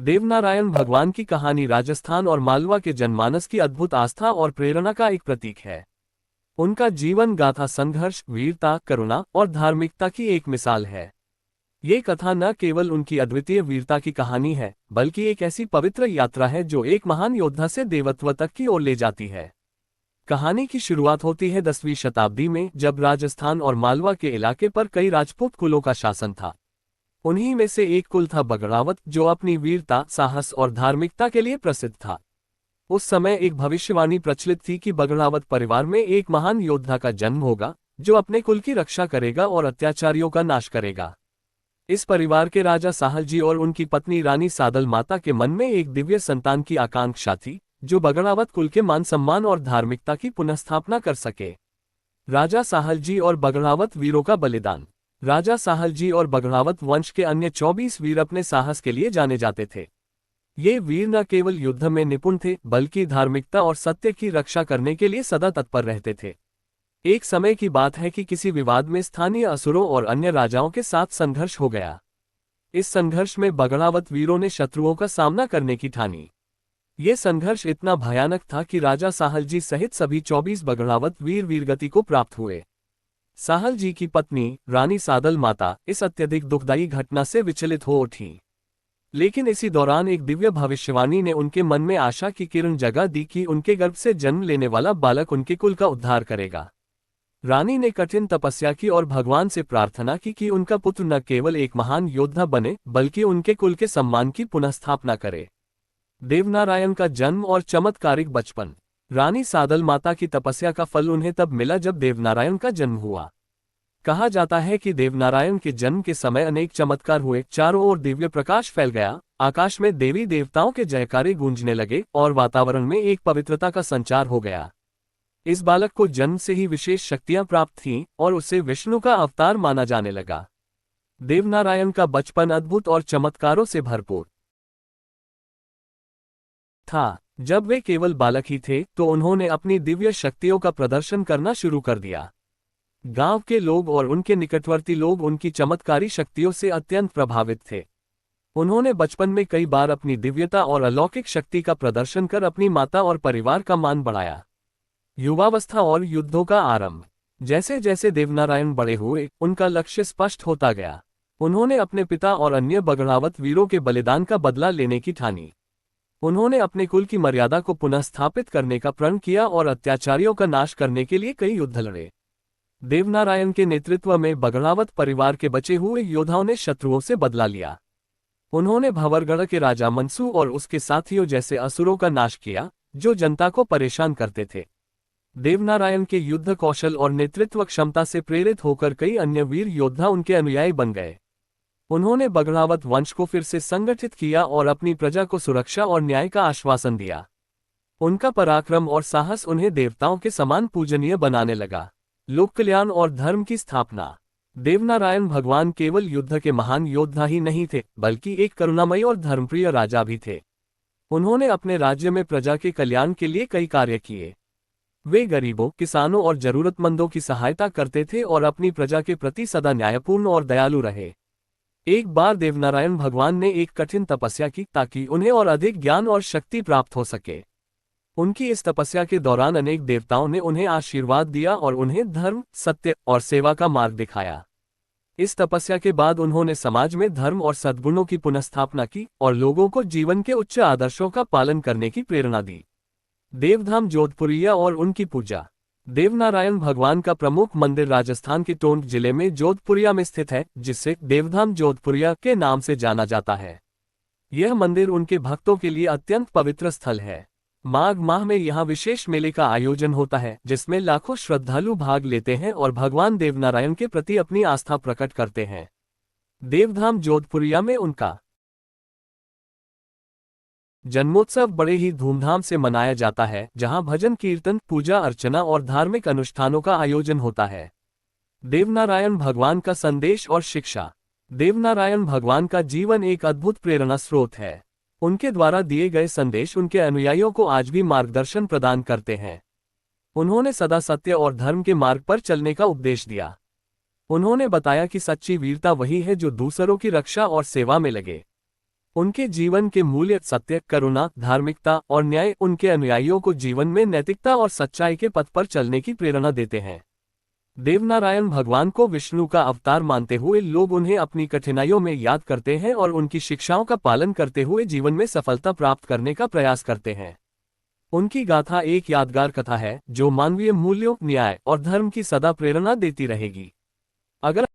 देवनारायण भगवान की कहानी राजस्थान और मालवा के जनमानस की अद्भुत आस्था और प्रेरणा का एक प्रतीक है। उनका जीवन गाथा संघर्ष, वीरता, करुणा और धार्मिकता की एक मिसाल है। ये कथा न केवल उनकी अद्वितीय वीरता की कहानी है, बल्कि एक ऐसी पवित्र यात्रा है जो एक महान योद्धा से देवत्व तक की ओर ले जाती है। कहानी की शुरुआत होती है 10वीं शताब्दी में, जब राजस्थान और मालवा के इलाके पर कई राजपूत कुलों का शासन था। उन्हीं में से एक कुल था बगड़ावत, जो अपनी वीरता, साहस और धार्मिकता के लिए प्रसिद्ध था। उस समय एक भविष्यवाणी प्रचलित थी कि बगड़ावत परिवार में एक महान योद्धा का जन्म होगा, जो अपने कुल की रक्षा करेगा और अत्याचारियों का नाश करेगा। इस परिवार के राजा साहलजी और उनकी पत्नी रानी सादल माता के मन में एक दिव्य संतान की आकांक्षा थी, जो बगड़ावत कुल के मान सम्मान और धार्मिकता की पुनर्स्थापना कर सके। राजा साहलजी और बगड़ावत वीरों का बलिदान। राजा साहलजी और बगड़ावत वंश के अन्य 24 वीर अपने साहस के लिए जाने जाते थे। ये वीर न केवल युद्ध में निपुण थे, बल्कि धार्मिकता और सत्य की रक्षा करने के लिए सदा तत्पर रहते थे। एक समय की बात है कि किसी विवाद में स्थानीय असुरों और अन्य राजाओं के साथ संघर्ष हो गया। इस संघर्ष में बगड़ावत वीरों ने शत्रुओं का सामना करने की ठानी। ये संघर्ष इतना भयानक था कि राजा साहलजी सहित सभी 24 बगड़ावत वीर वीरगति को प्राप्त हुए। साहलजी की पत्नी रानी सादल माता इस अत्यधिक दुखदायी घटना से विचलित हो उठी, लेकिन इसी दौरान एक दिव्य भविष्यवाणी ने उनके मन में आशा की किरण जगा दी कि उनके गर्भ से जन्म लेने वाला बालक उनके कुल का उद्धार करेगा। रानी ने कठिन तपस्या की और भगवान से प्रार्थना की कि उनका पुत्र न केवल एक महान योद्धा बने, बल्कि उनके कुल के सम्मान की पुनर्स्थापना करे। देवनारायण का जन्म और चमत्कारिक बचपन। रानी सादल माता की तपस्या का फल उन्हें तब मिला जब देवनारायण का जन्म हुआ। कहा जाता है कि देवनारायण के जन्म के समय अनेक चमत्कार हुए। चारों ओर दिव्य प्रकाश फैल गया, आकाश में देवी देवताओं के जयकारे गूंजने लगे और वातावरण में एक पवित्रता का संचार हो गया। इस बालक को जन्म से ही विशेष शक्तियां प्राप्त थीं और उसे विष्णु का अवतार माना जाने लगा। देवनारायण का बचपन अद्भुत और चमत्कारों से भरपूर था। जब वे केवल बालक ही थे तो उन्होंने अपनी दिव्य शक्तियों का प्रदर्शन करना शुरू कर दिया। गांव के लोग और उनके निकटवर्ती लोग उनकी चमत्कारी शक्तियों से अत्यंत प्रभावित थे। उन्होंने बचपन में कई बार अपनी दिव्यता और अलौकिक शक्ति का प्रदर्शन कर अपनी माता और परिवार का मान बढ़ाया। युवावस्था और युद्धों का आरंभ। जैसे जैसे देवनारायण बड़े हुए, उनका लक्ष्य स्पष्ट होता गया। उन्होंने अपने पिता और अन्य बगड़ावत वीरों के बलिदान का बदला लेने की ठानी। उन्होंने अपने कुल की मर्यादा को पुनर्स्थापित करने का प्रण किया और अत्याचारियों का नाश करने के लिए कई युद्ध लड़े। देवनारायण के नेतृत्व में बगड़ावत परिवार के बचे हुए योद्धाओं ने शत्रुओं से बदला लिया। उन्होंने भंवरगढ़ के राजा मनसू और उसके साथियों जैसे असुरों का नाश किया, जो जनता को परेशान करते थे। देवनारायण के युद्ध कौशल और नेतृत्व क्षमता से प्रेरित होकर कई अन्य वीर योद्धा उनके अनुयायी बन गए। उन्होंने बगड़ावत वंश को फिर से संगठित किया और अपनी प्रजा को सुरक्षा और न्याय का आश्वासन दिया। उनका पराक्रम और साहस उन्हें देवताओं के समान पूजनीय बनाने लगा। लोक कल्याण और धर्म की स्थापना। देवनारायण भगवान केवल युद्ध के महान योद्धा ही नहीं थे, बल्कि एक करुणामयी और धर्मप्रिय राजा भी थे। उन्होंने अपने राज्य में प्रजा के कल्याण के लिए कई कार्य किए। वे गरीबों, किसानों और जरूरतमंदों की सहायता करते थे और अपनी प्रजा के प्रति सदा न्यायपूर्ण और दयालु रहे। एक बार देवनारायण भगवान ने एक कठिन तपस्या की ताकि उन्हें और अधिक ज्ञान और शक्ति प्राप्त हो सके। उनकी इस तपस्या के दौरान अनेक देवताओं ने उन्हें आशीर्वाद दिया और उन्हें धर्म, सत्य और सेवा का मार्ग दिखाया। इस तपस्या के बाद उन्होंने समाज में धर्म और सद्गुणों की पुनर्स्थापना की और लोगों को जीवन के उच्च आदर्शों का पालन करने की प्रेरणा दी। देवधाम जोधपुरिया और उनकी पूजा। देवनारायण भगवान का प्रमुख मंदिर राजस्थान के टोंक जिले में जोधपुरिया में स्थित है, जिसे देवधाम जोधपुरिया के नाम से जाना जाता है। यह मंदिर उनके भक्तों के लिए अत्यंत पवित्र स्थल है। माघ माह में यहाँ विशेष मेले का आयोजन होता है, जिसमें लाखों श्रद्धालु भाग लेते हैं और भगवान देवनारायण के प्रति अपनी आस्था प्रकट करते हैं। देवधाम जोधपुरिया में उनका जन्मोत्सव बड़े ही धूमधाम से मनाया जाता है, जहां भजन कीर्तन, पूजा अर्चना और धार्मिक अनुष्ठानों का आयोजन होता है। देवनारायण भगवान का संदेश और शिक्षा। देवनारायण भगवान का जीवन एक अद्भुत प्रेरणा स्रोत है। उनके द्वारा दिए गए संदेश उनके अनुयायियों को आज भी मार्गदर्शन प्रदान करते हैं। उन्होंने सदा सत्य और धर्म के मार्ग पर चलने का उपदेश दिया। उन्होंने बताया कि सच्ची वीरता वही है जो दूसरों की रक्षा और सेवा में लगे। उनके जीवन के मूल्य सत्य, करुणा, धार्मिकता और न्याय उनके अनुयायियों को जीवन में नैतिकता और सच्चाई के पथ पर चलने की प्रेरणा देते हैं। देवनारायण भगवान को विष्णु का अवतार मानते हुए लोग उन्हें अपनी कठिनाइयों में याद करते हैं और उनकी शिक्षाओं का पालन करते हुए जीवन में सफलता प्राप्त करने का प्रयास करते हैं। उनकी गाथा एक यादगार कथा है जो मानवीय मूल्यों, न्याय और धर्म की सदा प्रेरणा देती रहेगी। अगर